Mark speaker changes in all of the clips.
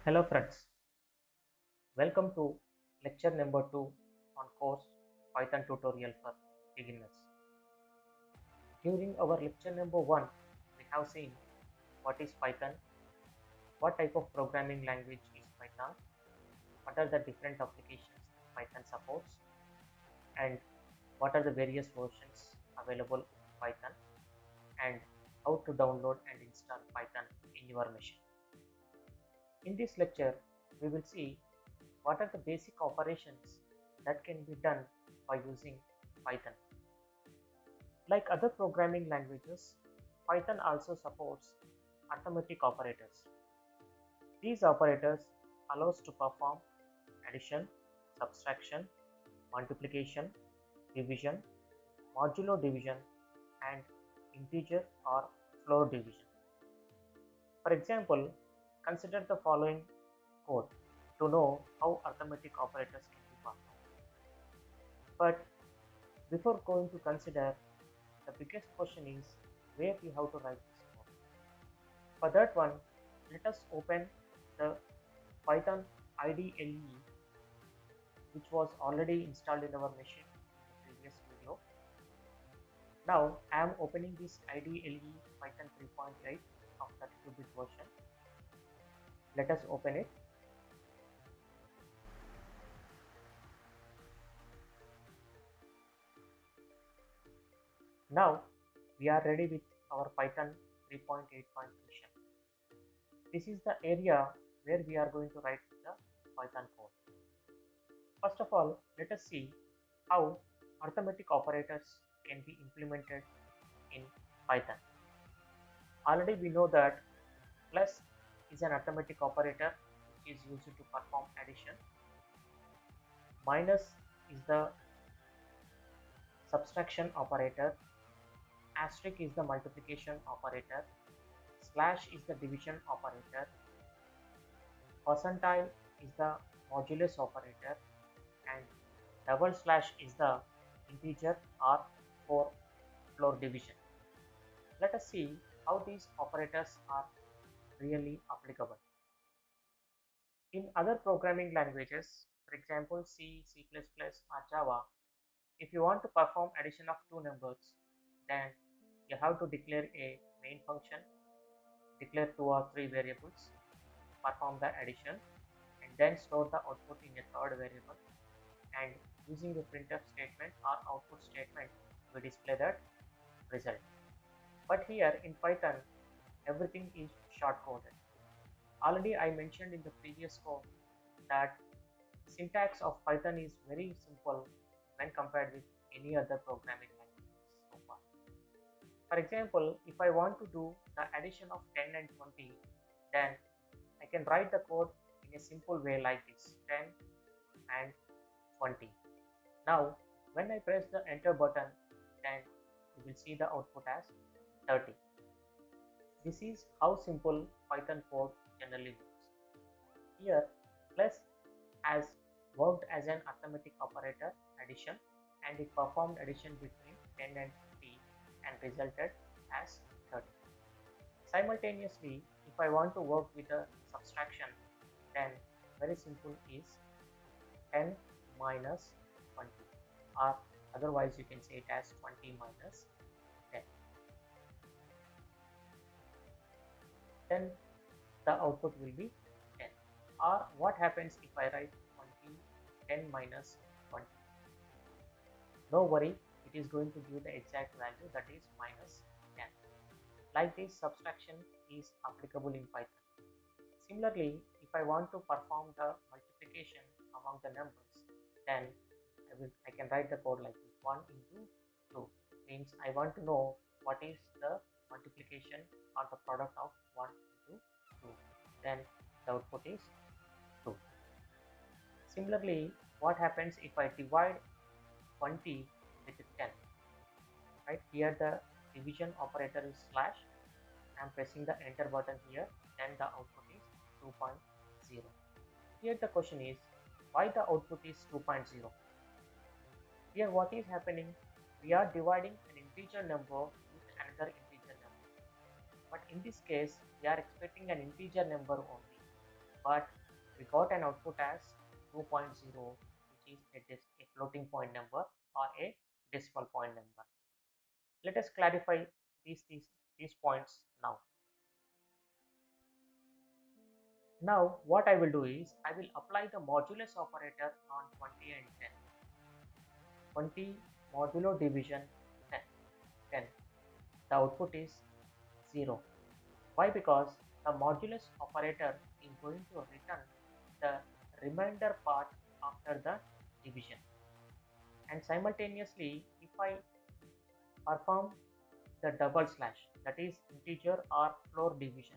Speaker 1: Hello friends, welcome to lecture number 2 on course Python tutorial for beginners. During our lecture number 1, we have seen what is Python, what type of programming language is Python, what are the different applications Python supports, and what are the various versions available in Python, and how to download and install Python in your machine. In this lecture, we will see what are the basic operations that can be done by using Python. Like other programming languages, Python also supports arithmetic operators. These operators allow us to perform addition, subtraction, multiplication, division, modulo division, and integer or floor division. For example, consider the following code to know how arithmetic operators can be performed. But before going to consider, the biggest question is where we have to write this code. For that one, let us open the Python IDLE, which was already installed in our machine in the previous video. Now I am opening this IDLE Python 3.8 of 32-bit version. Let us open it. Now we are ready with our Python 3.8 function. This is the area where we are going to write the Python code. First of all, let us see how arithmetic operators can be implemented in Python. Already we know that plus is an arithmetic operator which is used to perform addition. Minus is the subtraction operator. Asterisk is the multiplication operator. Slash is the division operator. Percentile is the modulus operator, and double slash is the integer or for floor division. Let us see how these operators are really applicable. In other programming languages, for example C, C++, or Java, if you want to perform addition of two numbers, then you have to declare a main function, declare two or three variables, perform the addition, and then store the output in a third variable, and using a printf statement or output statement we display that result. But here in Python, everything is short coded. Already I mentioned in the previous code that syntax of Python is very simple when compared with any other programming language so far. For example, if I want to do the addition of 10 and 20, then I can write the code in a simple way like this: 10 and 20. Now when I press the enter button, then you will see the output as 30. This is how simple Python code generally works. Here plus has worked as an arithmetic operator addition, and it performed addition between 10 and 50 and resulted as 30. Simultaneously, if I want to work with a subtraction, then very simple is 10 minus 20, or otherwise you can say it as 20 minus 10. Then the output will be 10. Or what happens if I write 20, 10 minus 20? No worry, it is going to give the exact value, that is minus 10. Like this, subtraction is applicable in Python. Similarly, if I want to perform the multiplication among the numbers, then I can write the code like this: 1 into 2 means I want to know what is the multiplication or the product of 1 into 2. Then the output is 2. Similarly, what happens if I divide 20 with 10? Right here, the division operator is slash. I am pressing the enter button here, then the output is 2.0. Here the question is, why the output is 2.0? Here what is happening? We are dividing an integer number with another integer number. But in this case, we are expecting an integer number only. but we got an output as 2.0, which is a floating point number or a decimal point number. Let us clarify these points now. Now what I will do is I will apply the modulus operator on 20 and 10. 20 modulo division 10. 10. The output is 0. Why? Because the modulus operator is going to return the remainder part after the division. And simultaneously, if I perform the double slash, that is integer or floor division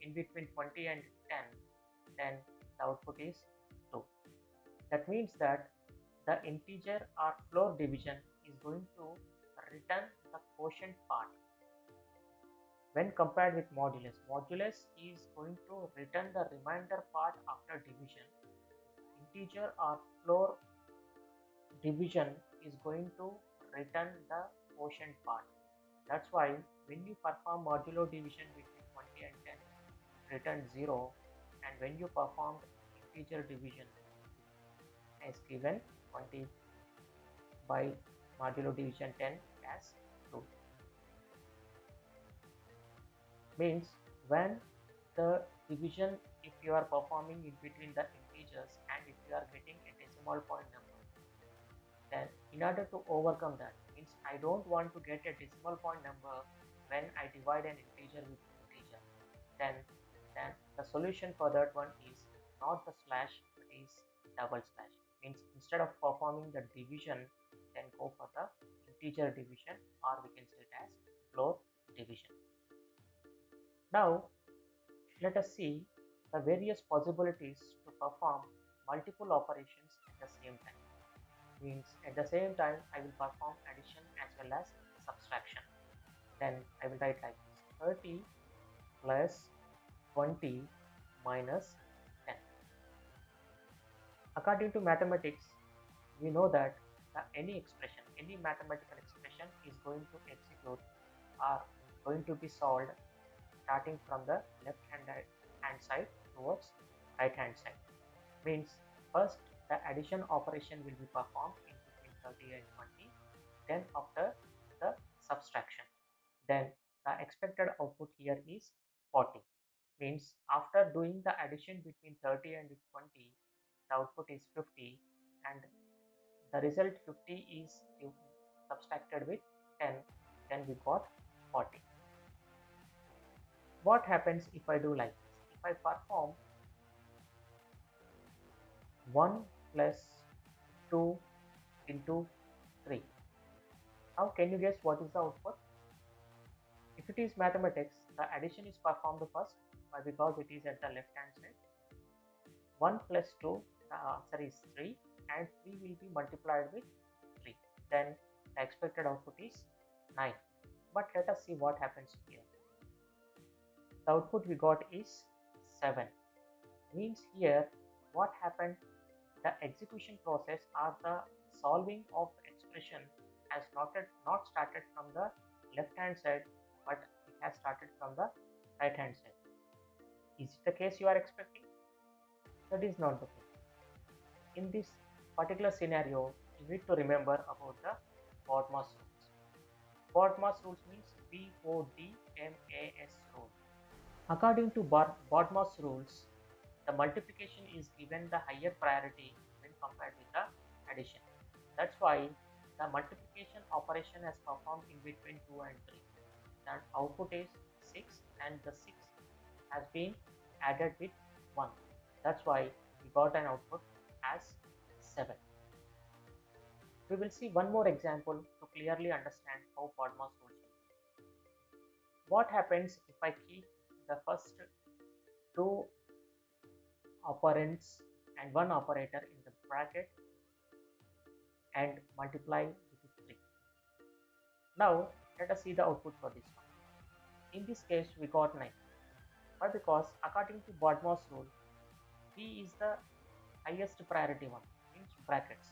Speaker 1: in between 20 and 10, then the output is 2. That means that the integer or floor division is going to return the quotient part. When compared with modulus, modulus is going to return the remainder part after division. Integer or floor division is going to return the quotient part. That's why when you perform modulo division between 20 and 10, it returns 0, and when you perform integer division as given 20 by modulo division 10 as 2. Means when the division, if you are performing in between the integers and if you are getting a decimal point number, then in order to overcome that, means I don't want to get a decimal point number when I divide an integer with integer, then the solution for that one is not the slash, but is double slash. Means instead of performing the division, then go for the integer division, or we can say it as floor division. Now let us see the various possibilities to perform multiple operations at the same time. Means at the same time I will perform addition as well as subtraction. Then I will write like this: 30 plus 20 minus 10. According to mathematics, we know that any expression, any mathematical expression is going to execute or going to be solved starting from the left hand side towards right hand side. Means first the addition operation will be performed in between 30 and 20, then after the subtraction, then the expected output here is 40. Means after doing the addition between 30 and 20, the output is 50, and the result 50 is subtracted with 10, then we got 40. What happens if I do like this? If I perform 1 plus 2 into 3, now can you guess what is the output? If it is mathematics, the addition is performed first, because it is at the left hand side. 1 plus 2, the answer is 3, and 3 will be multiplied with 3. Then the expected output is 9. But let us see what happens here. The output we got is 7. Means here what happened, the execution process or the solving of expression has not started from the left hand side, but it has started from the right hand side. Is it the case you are expecting? That is not the case. In this particular scenario, you need to remember about the BODMAS rules. BODMAS rules means BODMAS rule. According to BODMAS rules, the multiplication is given the higher priority when compared with the addition. That's why the multiplication operation has performed in between 2 and 3. The output is 6, and the 6 has been added with 1. That's why we got an output as 7. We will see one more example to clearly understand how BODMAS rules work. What happens if I keep the first 2 operands and 1 operator in the bracket and multiply with 3? Now let us see the output for this one. In this case we got 9. Why? Because according to BODMAS rule, P is the highest priority one, means brackets.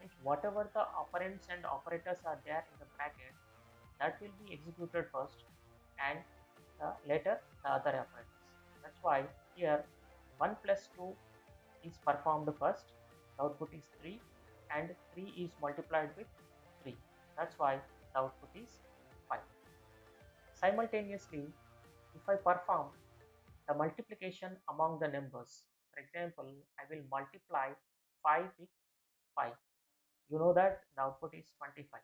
Speaker 1: Means whatever the operands and operators are there in the bracket, that will be executed first, and later the other operators. That's why here 1 plus 2 is performed first, the output is 3, and 3 is multiplied with 3. That's why the output is 5. Simultaneously, if I perform the multiplication among the numbers, for example, I will multiply 5 with 5. You know that the output is 25.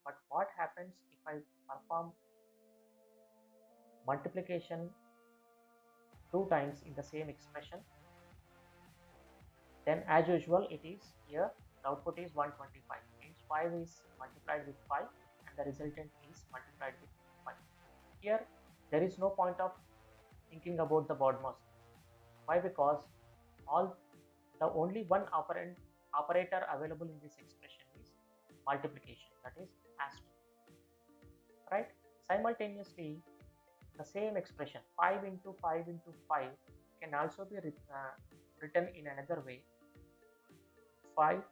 Speaker 1: But what happens if I perform multiplication 2 times in the same expression? Then as usual it is here the output is 125, means 5 is multiplied with 5 and the resultant is multiplied with 5. Here there is no point of thinking about the BODMAS. Why? Because the only one operator available in this expression is multiplication, that is asterisk, right? Simultaneously, the same expression 5 into 5 into 5 can also be written in another way: 5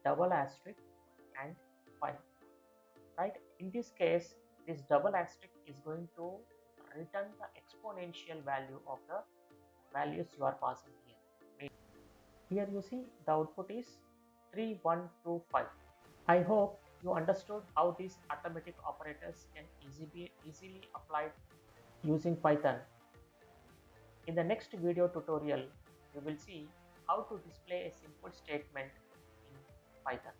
Speaker 1: double asterisk and 5, right? In this case, this double asterisk is going to return the exponential value of the values you are passing here. Here you see the output is 3125. I hope you understood how these arithmetic operators can easily applied using Python. In the next video tutorial, we will see how to display a simple statement in Python.